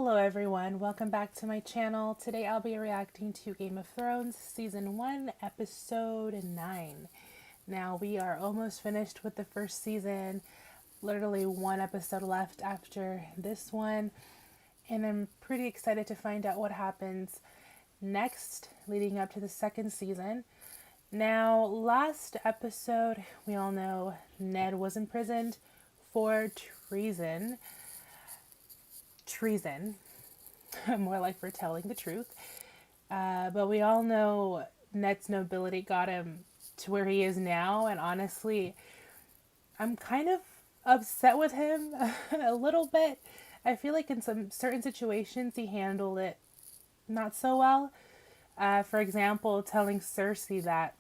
Hello everyone, welcome back to my channel. Today I'll be reacting to Game of Thrones Season 1, Episode 9. Now we are almost finished with the first season, literally one episode left after this one, and I'm pretty excited to find out what happens next leading up to the second season. Now, last episode, we all know Ned was imprisoned for treason. More like for telling the truth. But we all know Ned's nobility got him to where he is now, and honestly, I'm kind of upset with him a little bit. I feel like in some certain situations he handled it not so well. For example, telling Cersei that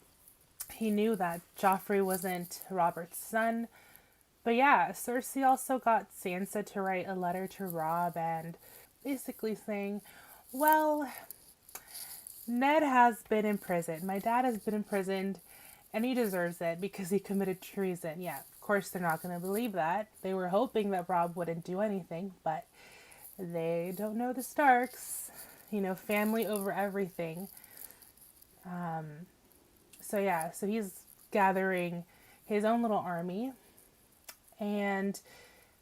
he knew that Joffrey wasn't Robert's son. But yeah, Cersei also got Sansa to write a letter to Robb and basically saying, well, Ned has been imprisoned. My dad has been imprisoned and he deserves it because he committed treason. Yeah, of course they're not going to believe that. They were hoping that Robb wouldn't do anything, but they don't know the Starks. You know, family over everything. So he's gathering his own little army. And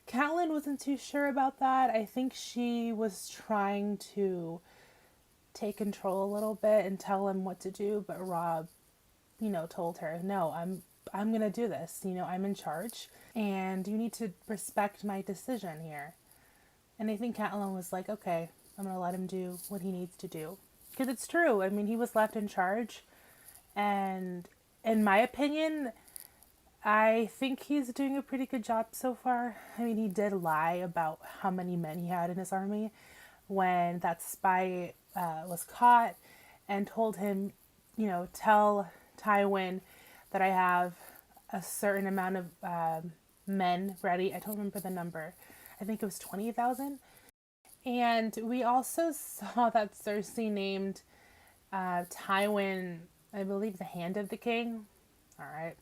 Catelyn wasn't too sure about that. I think she was trying to take control a little bit and tell him what to do, but Robb, told her, "No, I'm going to do this. I'm in charge and you need to respect my decision here." And I think Catelyn was like, "Okay, I'm going to let him do what he needs to do." Because it's true. I mean, he was left in charge, and in my opinion, I think he's doing a pretty good job so far. I mean, he did lie about how many men he had in his army when that spy was caught and told him, tell Tywin that I have a certain amount of men ready. I don't remember the number. I think it was 20,000. And we also saw that Cersei named Tywin, I believe, the Hand of the King. All right.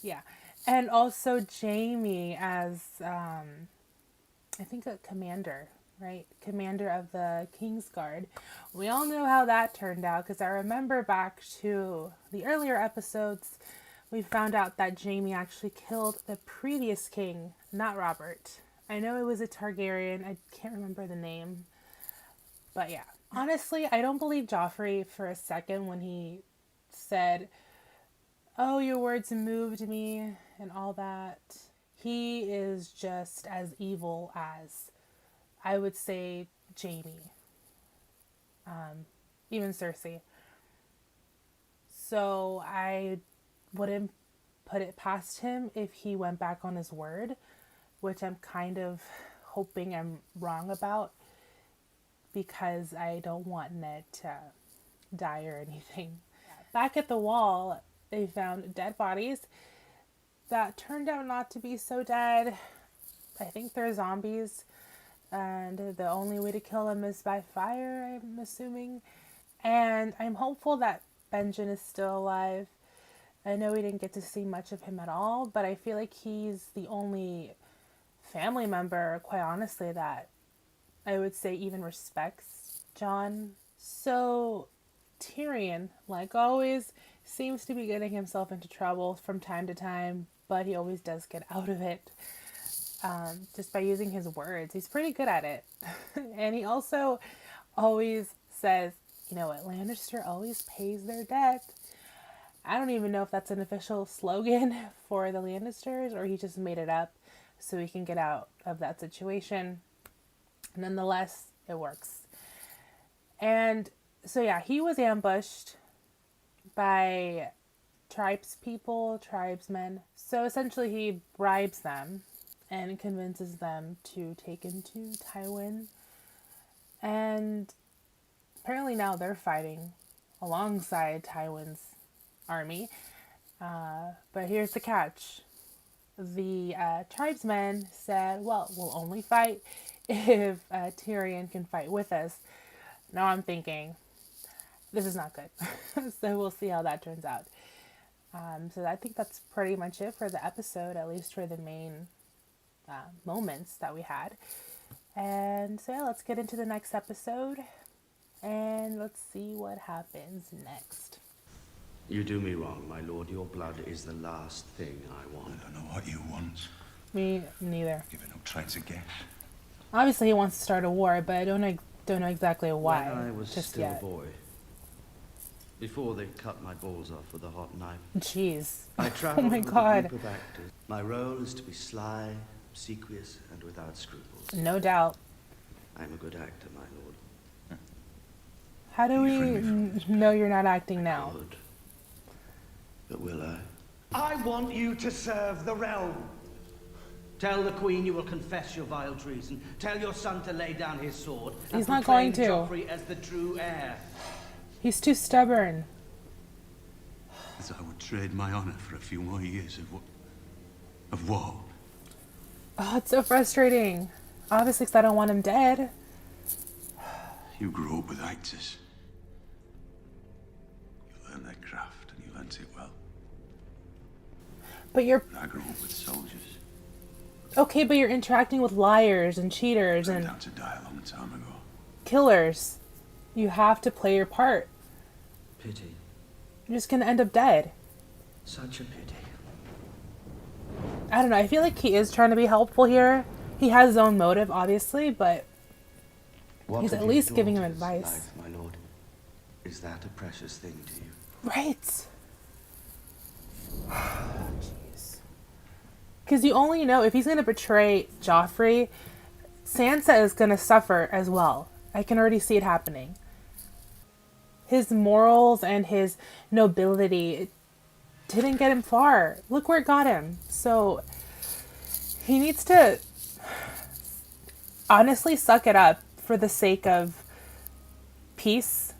Yeah. And also Jaime as, I think, a commander, right? Commander of the Kingsguard. We all know how that turned out because I remember back to the earlier episodes, we found out that Jaime actually killed the previous king, not Robert. I know it was a Targaryen. I can't remember the name. But yeah. Honestly, I don't believe Joffrey for a second when he said, "Oh, your words moved me," and all that. He is just as evil as, I would say, Jaime, even Cersei. So I wouldn't put it past him if he went back on his word, which I'm kind of hoping I'm wrong about because I don't want Ned to die or anything. Back at the wall, they found dead bodies that turned out not to be so dead. I think they're zombies, and the only way to kill them is by fire, I'm assuming. And I'm hopeful that Benjen is still alive. I know we didn't get to see much of him at all, but I feel like he's the only family member, quite honestly, that I would say even respects Jon. So Tyrion, like always, seems to be getting himself into trouble from time to time, but he always does get out of it just by using his words. He's pretty good at it. And he also always says, "You know what, Lannister always pays their debt." I don't even know if that's an official slogan for the Lannisters or he just made it up so he can get out of that situation. Nonetheless, it works. And so yeah, he was ambushed by tribesmen. So essentially he bribes them and convinces them to take him to Tywin. And apparently now they're fighting alongside Tywin's army. But here's the catch. The tribesmen said, "Well, we'll only fight if Tyrion can fight with us." Now I'm thinking, this is not good. So we'll see how that turns out. So I think that's pretty much it for the episode, at least for the main moments that we had. And so yeah, let's get into the next episode and let's see what happens next. You do me wrong, my lord. Your blood is the last thing I want. I don't know what you want. Me neither. Give it no try to guess. Obviously he wants to start a war, but I don't know exactly why When I was just still yet. a boy, before they cut my balls off with a hot knife, Jeez. I traveled my with God. a group of actors. My role is to be sly, obsequious, and without scruples. No doubt. I'm a good actor, my lord. How do we free me from this know you're not acting now? Good. But will I? I want you to serve the realm. Tell the Queen you will confess your vile treason. Tell your son to lay down his sword. He's and not going proclaim to. Joffrey as the true heir. He's too stubborn. As I would trade my honor for a few more years of war. Oh, it's so frustrating. Obviously, because I don't want him dead. You grew up with actors. You learned their craft, and you learnt it well. But you're And I grew up with soldiers. okay, but you're interacting with liars and cheaters I'm and down to die a long time ago. killers. You have to play your part. Pity. You're just gonna end up dead. Such a pity. I don't know. I feel like he is trying to be helpful here. He has his own motive, obviously, but What he's of at your least giving him daughter's advice. life, my lord? Is that a precious thing to you? right. Jeez. Because you only know if he's gonna betray Joffrey, Sansa is gonna suffer as well. I can already see it happening. His morals and his nobility it didn't get him far. Look where it got him. So he needs to honestly suck it up for the sake of peace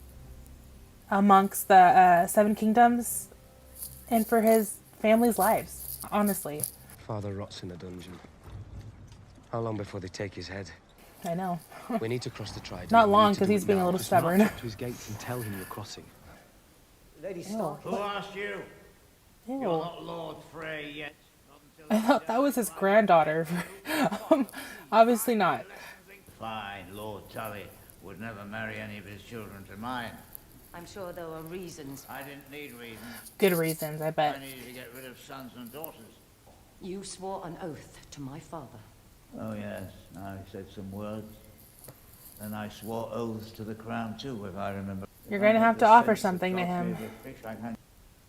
amongst the Seven Kingdoms and for his family's lives, honestly. Father rots in a dungeon. How long before they take his head? I know. We need to cross the Trident. Not We long, need to 'cause do he's it being a now. little Just march stubborn. up to his gates and tell him you're crossing. Lady Ew. Stark. Who asked you? You're Ew. not Lord Frey yet. I thought that was his granddaughter. Obviously not. Fine, Lord Tully would never marry any of his children to mine. I'm sure there were reasons. I didn't need reasons. Good reasons, I I bet. needed to get rid of sons and daughters. You swore an oath to my father. Oh yes, I said some words. And I swore oaths to the crown too, if I remember. You're If going to I had have to the offer sense of something to Godfrey him. the fish I can-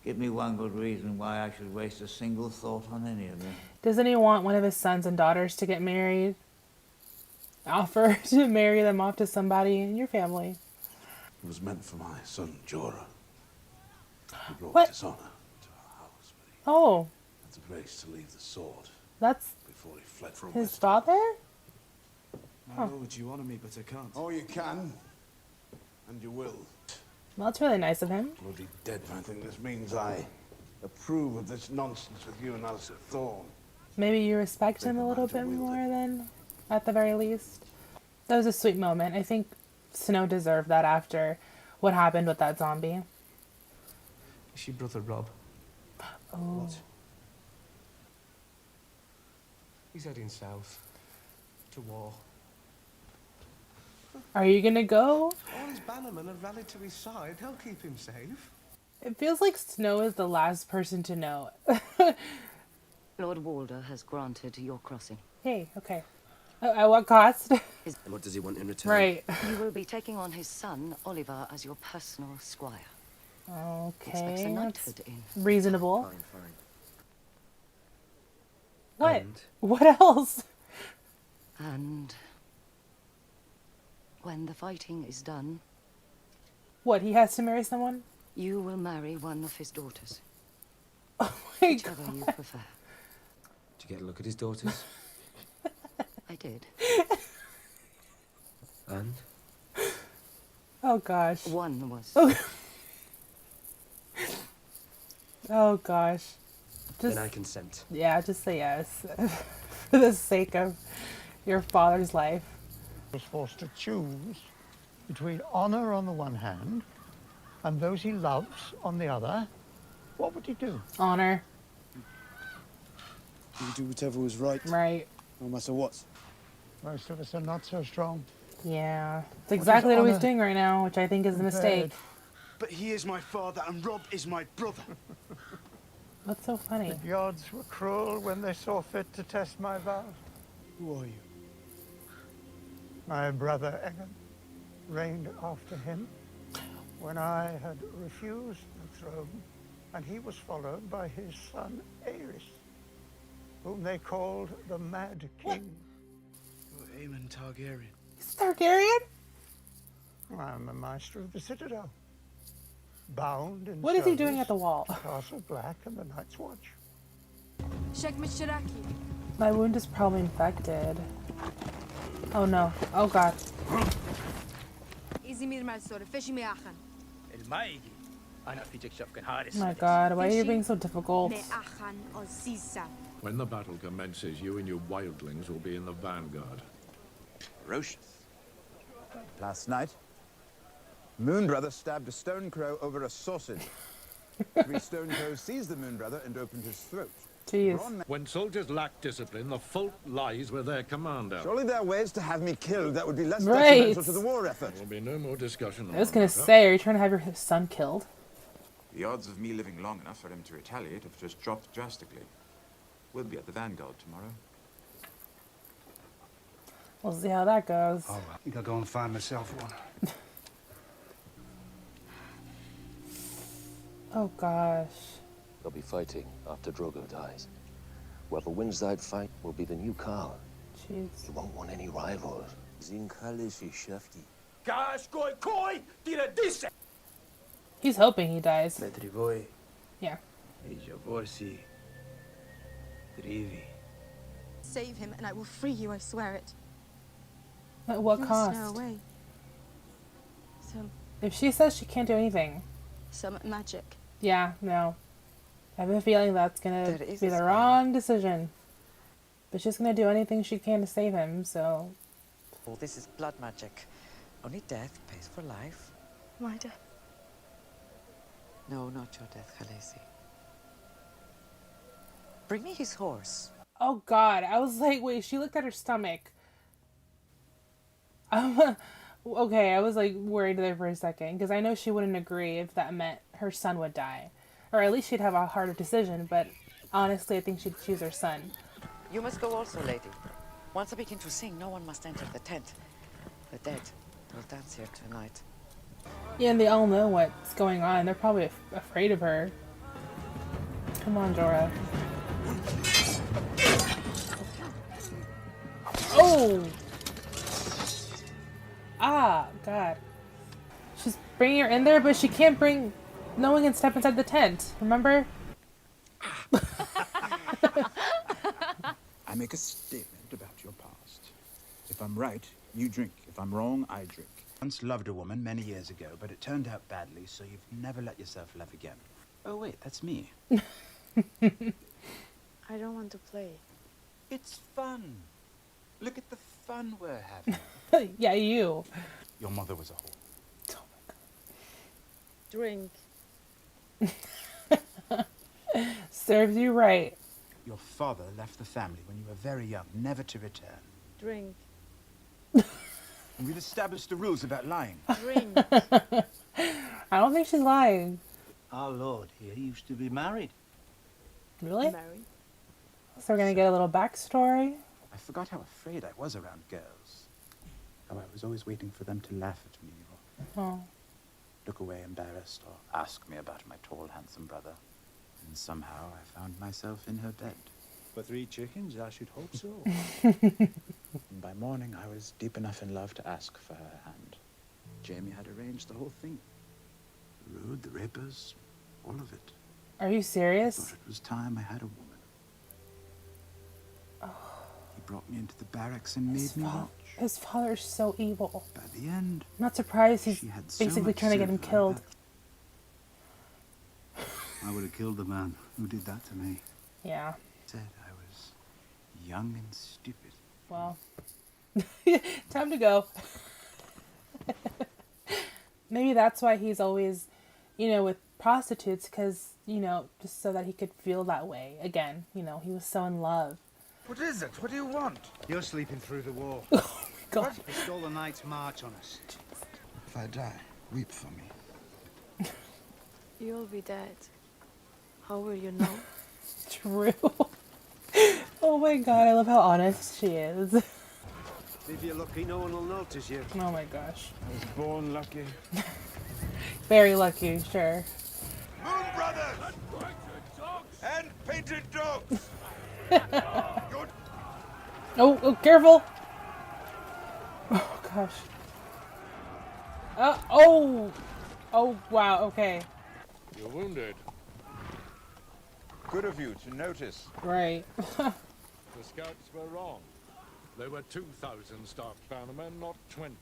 Give me one good reason why I should waste a single thought on any of them. Doesn't he want one of his sons and daughters to get married? Offer to marry them off to somebody in your family. It was meant for my son Jorah. He brought What? dishonor to our house, but he Oh, had the grace to leave the sword that's before he fled from his it. father? My lord, you honour me, but I can't. Oh, you can, and you will. Well, that's really nice of him. Bloody dead, I think this means I approve of this nonsense with you and Alistair Thorne. Maybe you respect him a Paper little man to bit wield more it. than, at the very least. That was a sweet moment. I think Snow deserved that after what happened with that zombie. Is your brother Rob? Oh, What? He's heading south. To war. are you gonna go? All his bannermen have rallied to his side. He'll keep him safe. It feels like Snow is the last person to know. Lord Walder has granted your crossing. Hey, okay. At what cost? And what does he want in return? Right. You will be taking on his son, Oliver, as your personal squire. Expects a Okay, that's knighthood in. reasonable. Fine, fine. What? And? What else? And when the fighting is done, What, he has to marry someone? you will marry one of his daughters, Oh my whichever god. you prefer. Did you get a look at his daughters? I did. And? Oh gosh. One was. Oh gosh. Just, Then I consent. yeah, just say yes. For the sake of your father's life. Was forced to choose between honor on the one hand and those he loves on the other, what would he do? Honor. He would do whatever was right, Right. no matter what. Most of us are not so strong. Yeah. It's exactly what he's honor doing right now, which I think is a mistake. But he is my father and Rob is my brother. What's so funny? The gods were cruel when they saw fit to test my vows. Who are you? My brother Egan reigned after him when I had refused the throne, and he was followed by his son Aerys, whom they called the Mad King. You're Aemon Targaryen. He's Targaryen? I'm a maester of the Citadel, bound in What is he doing service at the wall? to Castle Black and the Night's Watch. My wound is probably infected. Oh no. Oh god. Oh my god, why are you being so difficult? When the battle commences, you and your wildlings will be in the vanguard. Ferocious. Last night, Moon Brother stabbed a stone crow over a sausage. 3 stone crows seized the Moon Brother and opened his throat. Jeez. When soldiers lack discipline, the fault lies with their commander. Surely there are ways to have me killed that would be less Right. detrimental to the war effort. There will be no more discussion on I was gonna the matter. say, are you trying to have your son killed? The odds of me living long enough for him to retaliate have just dropped drastically. We'll be at the Vanguard tomorrow. We'll see how that goes. Oh, I think I'll go and find myself one. Oh gosh. They'll be fighting after Drogo dies. Whoever wins that fight will be the new Khal. Jeez. He won't want any rivals. He's hoping he dies. Yeah. Save him and I will free you, I swear it. At what You'll cost? snow away. If she says she can't do anything. Some magic. Yeah, no. I have a feeling that's gonna There is be a the spell. wrong decision. But she's gonna do anything she can to save him, so... Oh, this is blood magic. Only death pays for life. My death. No, not your death, Khaleesi. Bring me his horse. Oh god, I was like, wait, she looked at her stomach. Okay, I was like worried there for a second, because I know she wouldn't agree if that meant her son would die. Or at least she'd have a harder decision, but honestly I think she'd choose her son. You must go also, lady. Once I begin to sing, no one must enter the tent. The dead will dance here tonight. Yeah, and they all know what's going on. They're probably afraid of her. Come on, Jorah. Oh! Ah, God. She's bringing her in there, but she can't bring... No one can step inside the tent, remember? I make a statement about your past. If I'm right, you drink. If I'm wrong, I drink. Once loved a woman many years ago, but it turned out badly, so you've never let yourself love again. Oh wait, that's me. I don't want to play. It's fun. Look at the fun we're having. Yeah, you. Your mother was a whore. Drink. Serves you right. Your father left the family when you were very young, never to return. Drink. And we've established the rules about lying. Drink. I don't think she's lying. Our lord here used to be married. Really? Married. So we're gonna get a little backstory. I forgot how afraid I was around girls. How I was always waiting for them to laugh at me or Oh. look away embarrassed or ask me about my tall, handsome brother. And somehow I found myself in her bed. For 3 chickens, I should hope so. And by morning, I was deep enough in love to ask for her hand. Jamie had arranged the whole thing. The road, the rapers, all of it. Are you serious? Thought it was time I had a woman. He brought me into the barracks and made me watch. His father's so evil. By the end, I'm not surprised he's she had so basically much trying to get him silver killed. I would have killed the man who did that to me. Yeah. Said I was young and stupid. Well, time to go. Maybe that's why he's always, with prostitutes, because, just so that he could feel that way again. He was so in love. What is it? What do you want? You're sleeping through the war. Oh my god. They stole the Knight's March on us. If I die, weep for me. You'll be dead. How will you know? True. Oh my god, I love how honest she is. If you're lucky, no one will notice you. Oh my gosh. I was born lucky. Very lucky, sure. Moon Brothers! And painted dogs! Oh, careful! Oh gosh. Oh, wow, okay. You're wounded. Good of you to notice. Right. The scouts were wrong. There were 2,000 stark bannermen, not 20.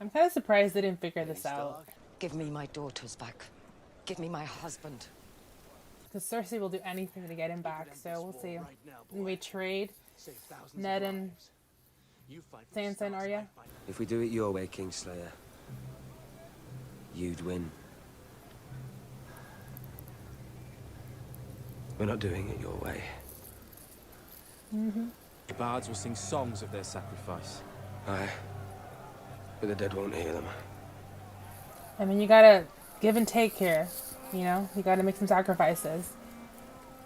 I'm kind of surprised they didn't figure this out. Give me my daughters back. Give me my husband. Because Cersei will do anything to get him back, so we'll see. We trade Ned and Sansa and Arya. If we do it your way, Kingslayer, you'd win. We're not doing it your way. The bards will sing songs of their sacrifice. Aye. But the dead won't hear them. I mean, you gotta give and take here. You know, you gotta make some sacrifices.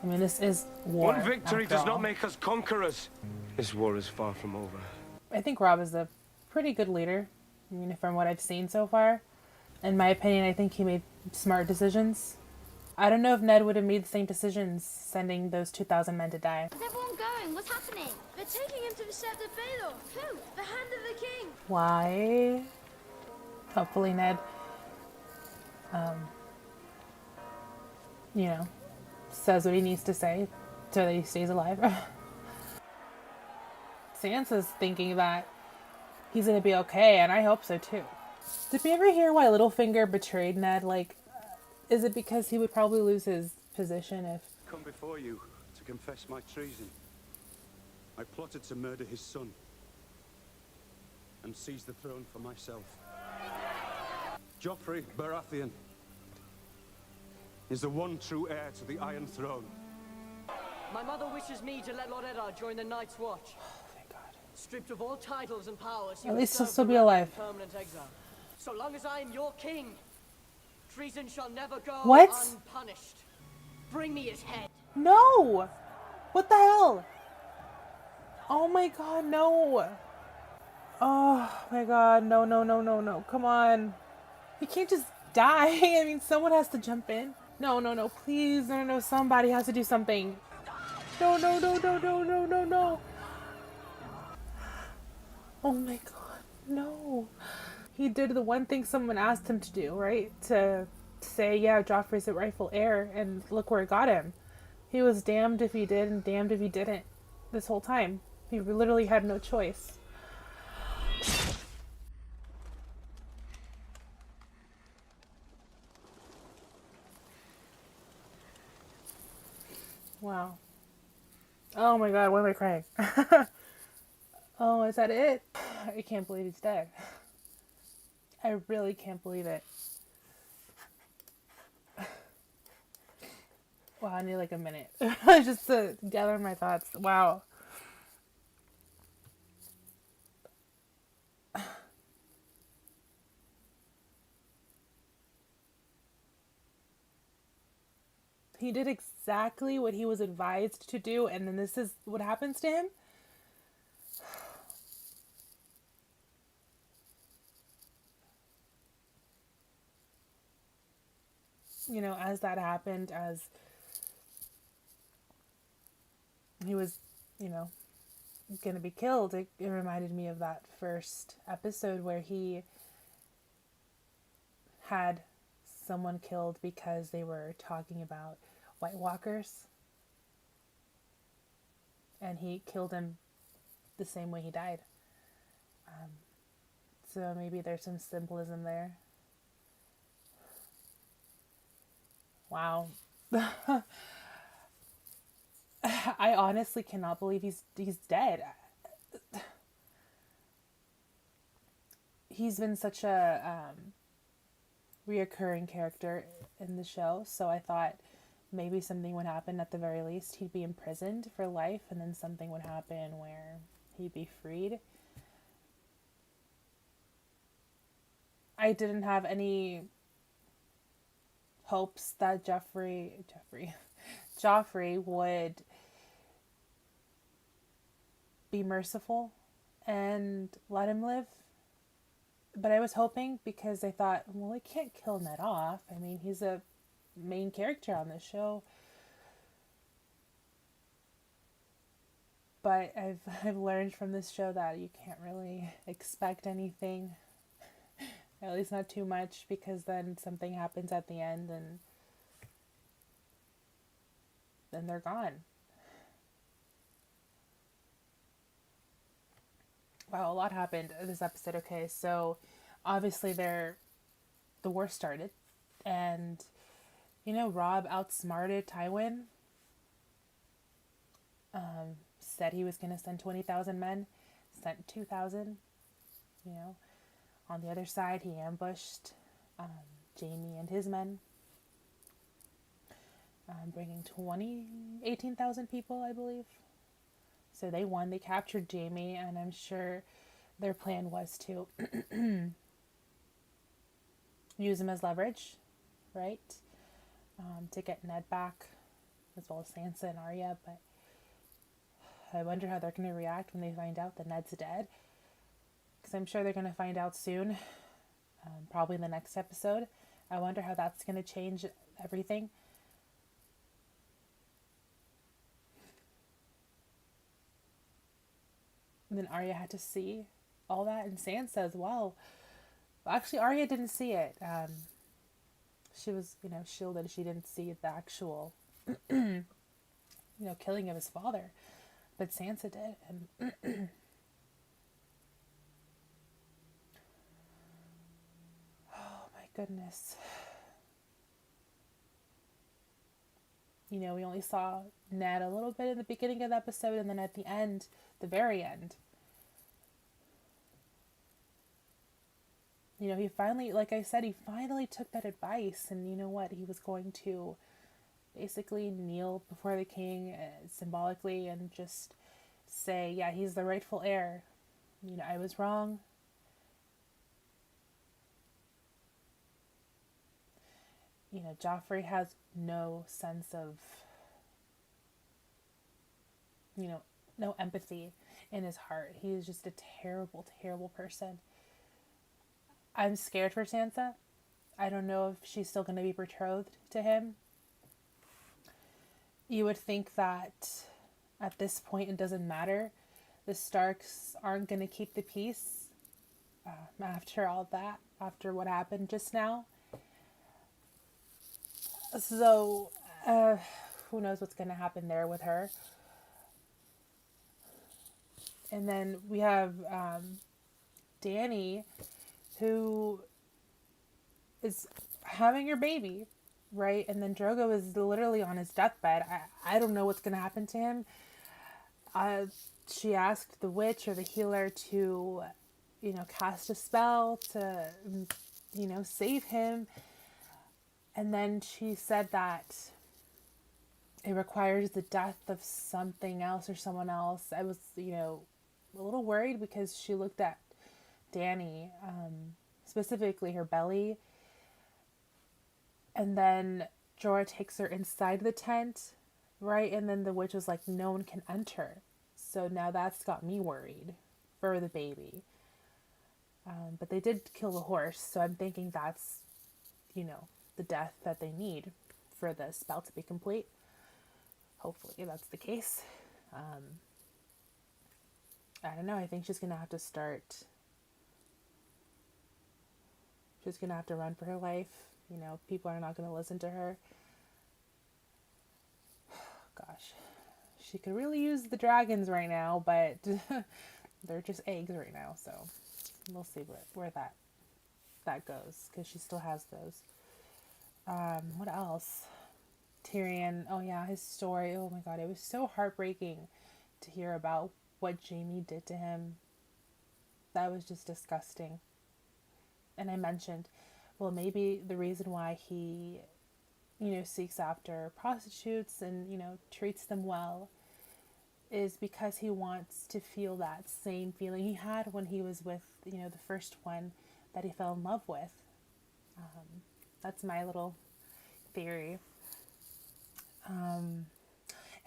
I mean, this is war. One victory after does all. not make us conquerors. This war is far from over. I think Robb is a pretty good leader. I mean, from what I've seen so far. In my opinion, I think he made smart decisions. I don't know if Ned would have made the same decisions sending those 2,000 men to die. Where's everyone going? What's happening? They're taking him to the Sept of Baelor. Who? The Hand of the King. Why? Hopefully Ned, you know, says what he needs to say so that he stays alive. Sansa's thinking that he's gonna be okay, and I hope so too. Did we ever hear why Littlefinger betrayed Ned? Like, is it because he would probably lose his position if... Come before you to confess my treason. I plotted to murder his son and seize the throne for myself. Joffrey Baratheon is the one true heir to the Iron Throne. My mother wishes me to let Lord Eddard join the Night's Watch. Oh, thank God. Stripped of all titles and powers, At least he'll still be alive. Permanent exile. So long as I am your king, treason shall never go What? unpunished. Bring me his head. No! What the hell? Oh my god, no! Oh my god, no, no, no, no, no. Come on. He can't just die. I mean, someone has to jump in. No, no, no, please. No, no, no. Somebody has to do something. No, no, no, no, no, no, no, no. Oh my god, no. He did the one thing someone asked him to do, right? To say, yeah, Joffrey's the rightful heir, and look where it got him. He was damned if he did and damned if he didn't this whole time. He literally had no choice. Wow. Oh my god, why am I crying? Oh, is that it? I can't believe he's dead. I really can't believe it. Wow, I need like a minute just to gather my thoughts. Wow. He did exactly what he was advised to do, and then this is what happens to him? You know, as that happened, as he was, you know, gonna be killed, it reminded me of that first episode where he had someone killed because they were talking about White Walkers, and he killed him the same way he died. So maybe there's some symbolism there. Wow. I honestly cannot believe he's dead. He's been such a reoccurring character in the show, so I thought maybe something would happen at the very least. He'd be imprisoned for life, and then something would happen where he'd be freed. I didn't have any hopes that Joffrey would be merciful and let him live. But I was hoping, because I thought, well, he can't kill Ned off. I mean, he's a main character on the show. But I've learned from this show that you can't really expect anything. At least not too much, because then something happens at the end and then they're gone. Wow, a lot happened this episode. Okay, so obviously the war started, and Robb outsmarted Tywin. Said he was going to send 20,000 men, sent 2,000. On the other side, he ambushed Jaime and his men, bringing 18,000 people, I believe. So they won. They captured Jaime, and I'm sure their plan was to use him as leverage, right? To get Ned back, as well as Sansa and Arya. But I wonder how they're going to react when they find out that Ned's dead. Because I'm sure they're going to find out soon, probably in the next episode. I wonder how that's going to change everything. And then Arya had to see all that, and Sansa as well. Actually, Arya didn't see it. She was, shielded. She didn't see the actual, killing of his father. But Sansa did. And oh my goodness. We only saw Ned a little bit in the beginning of the episode, and then at the end, the very end, he finally, like I said, he finally took that advice, and you know what? He was going to basically kneel before the king symbolically and just say, yeah, he's the rightful heir. I was wrong. Joffrey has no sense of, no empathy in his heart. He is just a terrible, terrible person. I'm scared for Sansa. I don't know if she's still going to be betrothed to him. You would think that at this point it doesn't matter. The Starks aren't going to keep the peace after all that, after what happened just now. So, who knows what's going to happen there with her. And then we have Dany, who is having her baby, right? And then Drogo is literally on his deathbed. I don't know what's going to happen to him. She asked the witch or the healer to, cast a spell to, save him. And then she said that it requires the death of something else or someone else. I was, a little worried because she looked at Dany, specifically her belly. And then Jorah takes her inside the tent, right? And then the witch was like, no one can enter. So now that's got me worried for the baby. But they did kill the horse, so I'm thinking that's, the death that they need for the spell to be complete. Hopefully that's the case. I don't know. I think she's going to have to start. She's going to have to run for her life. People are not going to listen to her. Gosh. She could really use the dragons right now, but they're just eggs right now. So we'll see where that goes, because she still has those. What else? Tyrion, oh yeah, his story. Oh my god, it was so heartbreaking to hear about what Jaime did to him. That was just disgusting. And I mentioned, well, maybe the reason why he seeks after prostitutes and, treats them well is because he wants to feel that same feeling he had when he was with, the first one that he fell in love with. That's my little theory. And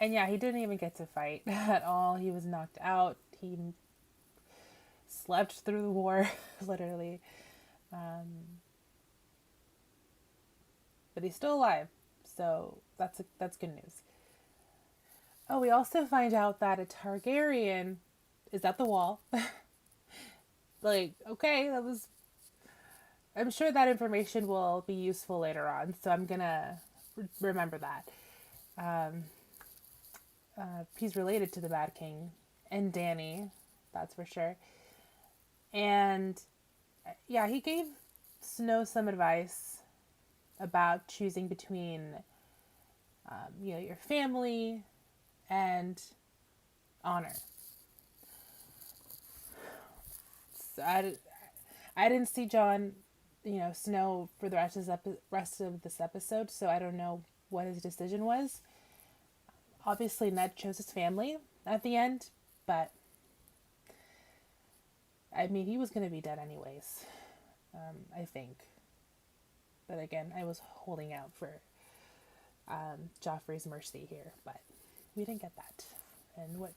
yeah, he didn't even get to fight at all. He was knocked out. He slept through the war, literally. But he's still alive, so that's good news. Oh, we also find out that a Targaryen is at the wall. Okay, I'm sure that information will be useful later on, so I'm gonna remember that. He's related to the Mad King and Dany, that's for sure. And yeah, he gave Snow some advice about choosing between, your family and honor. So I didn't see Jon, Snow for the rest of this episode, so I don't know what his decision was. Obviously, Ned chose his family at the end, but I mean, he was going to be dead anyways, I think. But again, I was holding out for Joffrey's mercy here, but we didn't get that. And what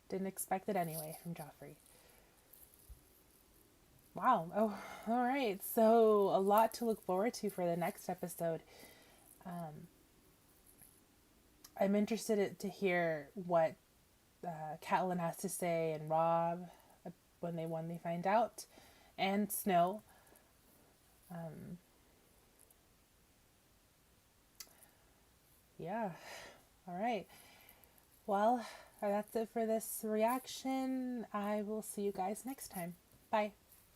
didn't expect it anyway from Joffrey. Wow. Oh, all right. So a lot to look forward to for the next episode. I'm interested to hear what Catelyn has to say and Robb when they find out, and Snow. Yeah. All right. Well, that's it for this reaction. I will see you guys next time. Bye.